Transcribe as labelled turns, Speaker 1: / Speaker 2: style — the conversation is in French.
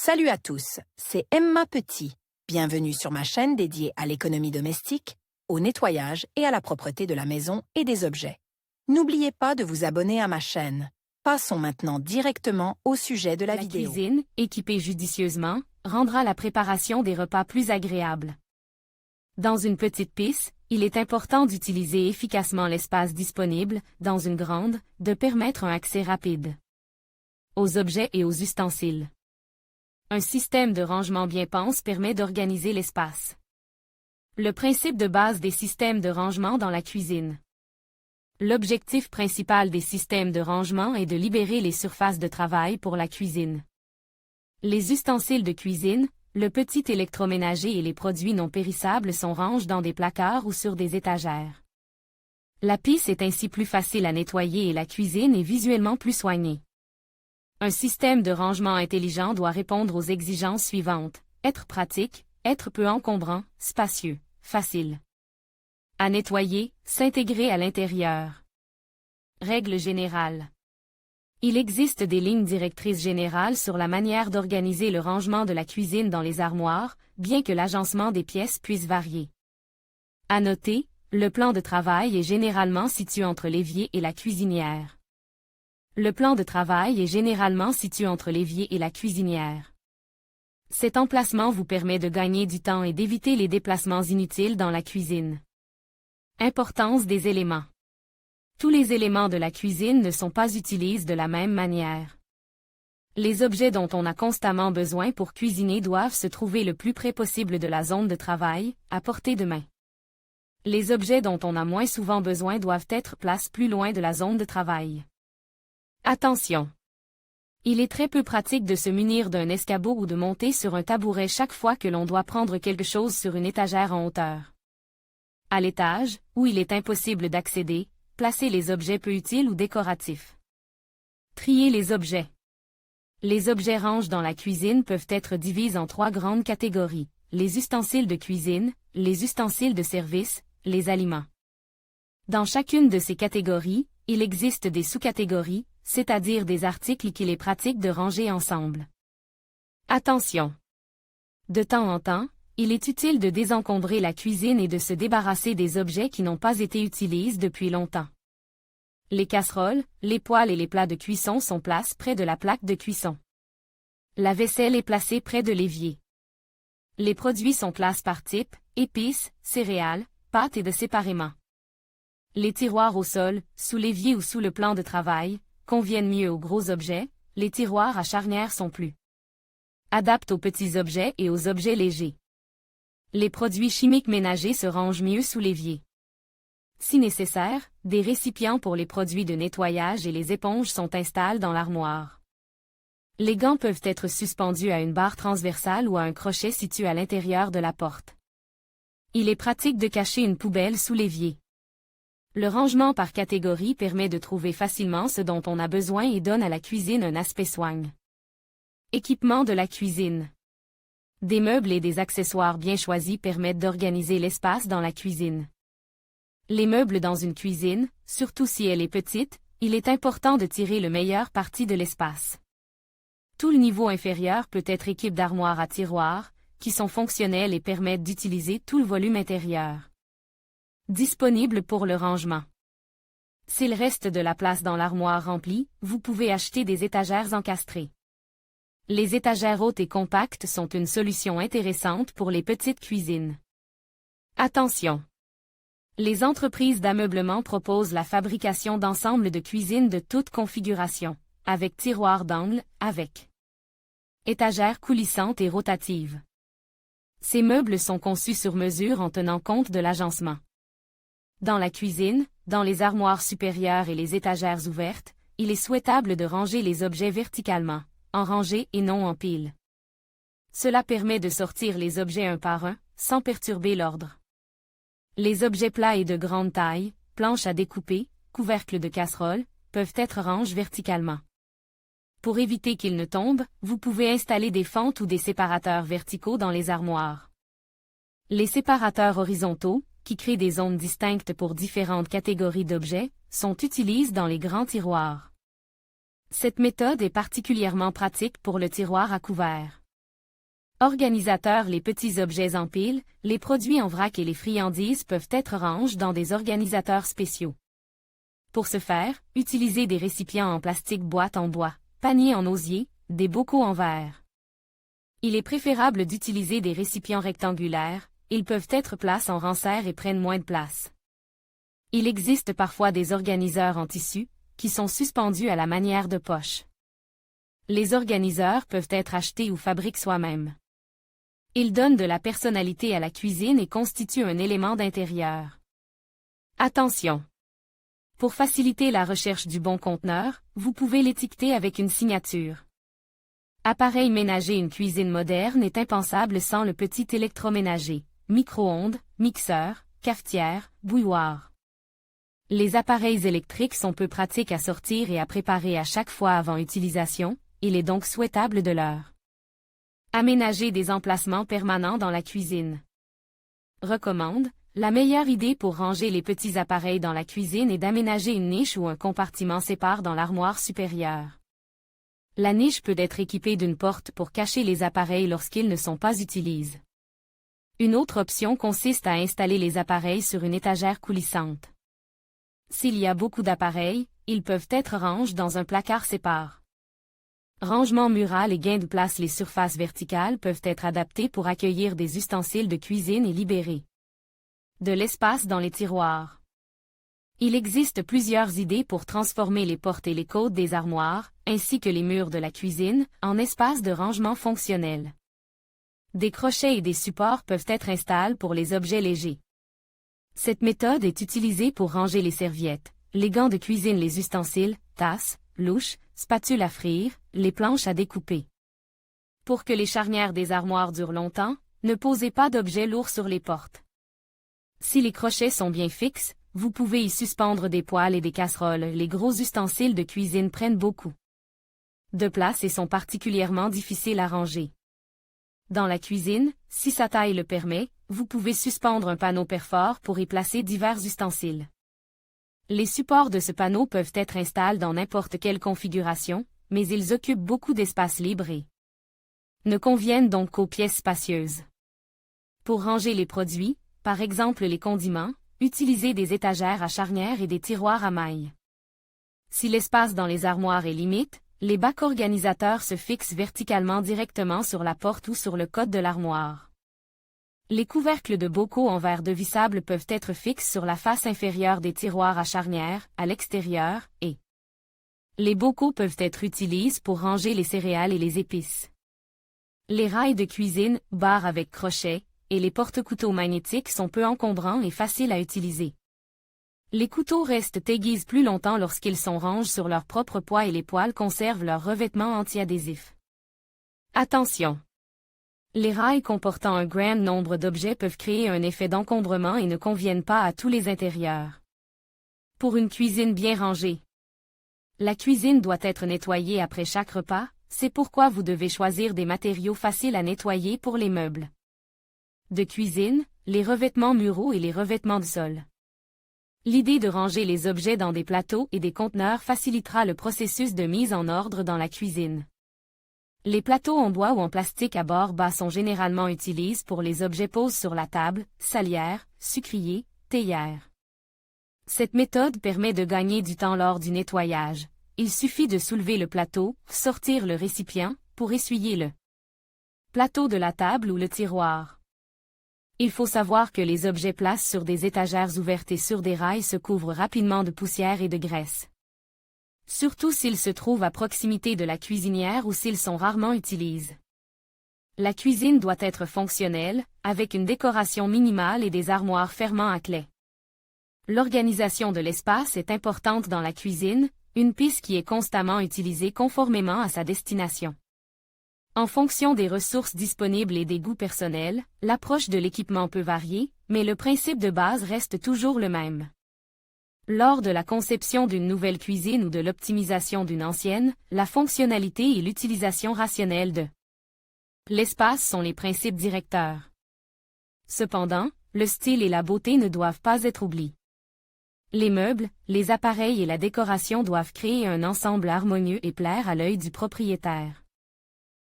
Speaker 1: Salut à tous, c'est Emma Petit. Bienvenue sur ma chaîne dédiée à l'économie domestique, au nettoyage et à la propreté de la maison et des objets. N'oubliez pas de vous abonner à ma chaîne. Passons maintenant directement au sujet de la vidéo.
Speaker 2: La cuisine, équipée judicieusement, rendra la préparation des repas plus agréable. Dans une petite pièce, il est important d'utiliser efficacement l'espace disponible, dans une grande, de permettre un accès rapide aux objets et aux ustensiles. Un système de rangement bien pensé permet d'organiser l'espace. Le principe de base des systèmes de rangement dans la cuisine. L'objectif principal des systèmes de rangement est de libérer les surfaces de travail pour la cuisine. Les ustensiles de cuisine, le petit électroménager et les produits non périssables sont rangés dans des placards ou sur des étagères. La pièce est ainsi plus facile à nettoyer et la cuisine est visuellement plus soignée. Un système de rangement intelligent doit répondre aux exigences suivantes: être pratique, être peu encombrant, spacieux, facile à nettoyer, s'intégrer à l'intérieur. Règle générale. Il existe des lignes directrices générales sur la manière d'organiser le rangement de la cuisine dans les armoires, bien que l'agencement des pièces puisse varier. À noter, le plan de travail est généralement situé entre l'évier et la cuisinière. Le plan de travail est généralement situé entre l'évier et la cuisinière. Cet emplacement vous permet de gagner du temps et d'éviter les déplacements inutiles dans la cuisine. Importance des éléments. Tous les éléments de la cuisine ne sont pas utilisés de la même manière. Les objets dont on a constamment besoin pour cuisiner doivent se trouver le plus près possible de la zone de travail, à portée de main. Les objets dont on a moins souvent besoin doivent être placés plus loin de la zone de travail. Attention! Il est très peu pratique de se munir d'un escabeau ou de monter sur un tabouret chaque fois que l'on doit prendre quelque chose sur une étagère en hauteur. À l'étage, où il est impossible d'accéder, placez les objets peu utiles ou décoratifs. Trier les objets. Les objets rangés dans la cuisine peuvent être divisés en 3 grandes catégories: les ustensiles de cuisine, les ustensiles de service, les aliments. Dans chacune de ces catégories, il existe des sous-catégories, c'est-à-dire des articles qu'il est pratique de ranger ensemble. Attention! De temps en temps, il est utile de désencombrer la cuisine et de se débarrasser des objets qui n'ont pas été utilisés depuis longtemps. Les casseroles, les poêles et les plats de cuisson sont placés près de la plaque de cuisson. La vaisselle est placée près de l'évier. Les produits sont placés par type: épices, céréales, pâtes et séparément. Les tiroirs au sol, sous l'évier ou sous le plan de travail, conviennent mieux aux gros objets, les tiroirs à charnière sont plus adaptés aux petits objets et aux objets légers. Les produits chimiques ménagers se rangent mieux sous l'évier. Si nécessaire, des récipients pour les produits de nettoyage et les éponges sont installés dans l'armoire. Les gants peuvent être suspendus à une barre transversale ou à un crochet situé à l'intérieur de la porte. Il est pratique de cacher une poubelle sous l'évier. Le rangement par catégorie permet de trouver facilement ce dont on a besoin et donne à la cuisine un aspect soigne. Équipement de la cuisine. Des meubles et des accessoires bien choisis permettent d'organiser l'espace dans la cuisine. Les meubles dans une cuisine, surtout si elle est petite, il est important de tirer le meilleur parti de l'espace. Tout le niveau inférieur peut être équipé d'armoires à tiroirs, qui sont fonctionnelles et permettent d'utiliser tout le volume intérieur. Disponible pour le rangement. S'il reste de la place dans l'armoire remplie, vous pouvez acheter des étagères encastrées. Les étagères hautes et compactes sont une solution intéressante pour les petites cuisines. Attention! Les entreprises d'ameublement proposent la fabrication d'ensembles de cuisine de toute configuration, avec tiroirs d'angle, avec étagères coulissantes et rotatives. Ces meubles sont conçus sur mesure en tenant compte de l'agencement. Dans la cuisine, dans les armoires supérieures et les étagères ouvertes, il est souhaitable de ranger les objets verticalement, en rangée et non en pile. Cela permet de sortir les objets un par un, sans perturber l'ordre. Les objets plats et de grande taille, planches à découper, couvercles de casseroles, peuvent être rangés verticalement. Pour éviter qu'ils ne tombent, vous pouvez installer des fentes ou des séparateurs verticaux dans les armoires. Les séparateurs horizontaux, qui créent des zones distinctes pour différentes catégories d'objets, sont utilisés dans les grands tiroirs. Cette méthode est particulièrement pratique pour le tiroir à couvert. Organisateur. Les petits objets en pile, les produits en vrac et les friandises peuvent être rangés dans des organisateurs spéciaux. Pour ce faire, utilisez des récipients en plastique, boîtes en bois, paniers en osier, des bocaux en verre. Il est préférable d'utiliser des récipients rectangulaires, ils peuvent être placés en rang serré et prennent moins de place. Il existe parfois des organiseurs en tissu, qui sont suspendus à la manière de poche. Les organiseurs peuvent être achetés ou fabriqués soi-même. Ils donnent de la personnalité à la cuisine et constituent un élément d'intérieur. Attention! Pour faciliter la recherche du bon conteneur, vous pouvez l'étiqueter avec une signature. Appareil ménager. Une cuisine moderne est impensable sans le petit électroménager, micro-ondes, mixeur, cafetière, bouilloire. Les appareils électriques sont peu pratiques à sortir et à préparer à chaque fois avant utilisation, il est donc souhaitable de leur aménager des emplacements permanents dans la cuisine. Recommande, la meilleure idée pour ranger les petits appareils dans la cuisine est d'aménager une niche ou un compartiment séparé dans l'armoire supérieure. La niche peut être équipée d'une porte pour cacher les appareils lorsqu'ils ne sont pas utilisés. Une autre option consiste à installer les appareils sur une étagère coulissante. S'il y a beaucoup d'appareils, ils peuvent être rangés dans un placard séparé. Rangement mural et gain de place. Les surfaces verticales peuvent être adaptées pour accueillir des ustensiles de cuisine et libérer de l'espace dans les tiroirs. Il existe plusieurs idées pour transformer les portes et les côtes des armoires, ainsi que les murs de la cuisine, en espaces de rangement fonctionnels. Des crochets et des supports peuvent être installés pour les objets légers. Cette méthode est utilisée pour ranger les serviettes, les gants de cuisine, les ustensiles, tasses, louches, spatules à frire, les planches à découper. Pour que les charnières des armoires durent longtemps, ne posez pas d'objets lourds sur les portes. Si les crochets sont bien fixes, vous pouvez y suspendre des poêles et des casseroles. Les gros ustensiles de cuisine prennent beaucoup de place et sont particulièrement difficiles à ranger. Dans la cuisine, si sa taille le permet, vous pouvez suspendre un panneau perfort pour y placer divers ustensiles. Les supports de ce panneau peuvent être installés dans n'importe quelle configuration, mais ils occupent beaucoup d'espace libre et ne conviennent donc qu'aux pièces spacieuses. Pour ranger les produits, par exemple les condiments, utilisez des étagères à charnières et des tiroirs à mailles. Si l'espace dans les armoires est limite, les bacs organisateurs se fixent verticalement directement sur la porte ou sur le côté de l'armoire. Les couvercles de bocaux en verre dévissables peuvent être fixes sur la face inférieure des tiroirs à charnières, à l'extérieur, et les bocaux peuvent être utilisés pour ranger les céréales et les épices. Les rails de cuisine, barres avec crochets, et les porte-couteaux magnétiques sont peu encombrants et faciles à utiliser. Les couteaux restent aiguisés plus longtemps lorsqu'ils sont rangés sur leur propre poids et les poêles conservent leur revêtement anti-adhésif. Attention! Les rails comportant un grand nombre d'objets peuvent créer un effet d'encombrement et ne conviennent pas à tous les intérieurs. Pour une cuisine bien rangée, la cuisine doit être nettoyée après chaque repas, c'est pourquoi vous devez choisir des matériaux faciles à nettoyer pour les meubles de cuisine, les revêtements muraux et les revêtements de sol. L'idée de ranger les objets dans des plateaux et des conteneurs facilitera le processus de mise en ordre dans la cuisine. Les plateaux en bois ou en plastique à bord bas sont généralement utilisés pour les objets posés sur la table, salière, sucrier, théière. Cette méthode permet de gagner du temps lors du nettoyage. Il suffit de soulever le plateau, sortir le récipient, pour essuyer le plateau de la table ou le tiroir. Il faut savoir que les objets placés sur des étagères ouvertes et sur des rails se couvrent rapidement de poussière et de graisse. Surtout s'ils se trouvent à proximité de la cuisinière ou s'ils sont rarement utilisés. La cuisine doit être fonctionnelle, avec une décoration minimale et des armoires fermant à clé. L'organisation de l'espace est importante dans la cuisine, une piste qui est constamment utilisée conformément à sa destination. En fonction des ressources disponibles et des goûts personnels, l'approche de l'équipement peut varier, mais le principe de base reste toujours le même. Lors de la conception d'une nouvelle cuisine ou de l'optimisation d'une ancienne, la fonctionnalité et l'utilisation rationnelle de l'espace sont les principes directeurs. Cependant, le style et la beauté ne doivent pas être oubliés. Les meubles, les appareils et la décoration doivent créer un ensemble harmonieux et plaire à l'œil du propriétaire.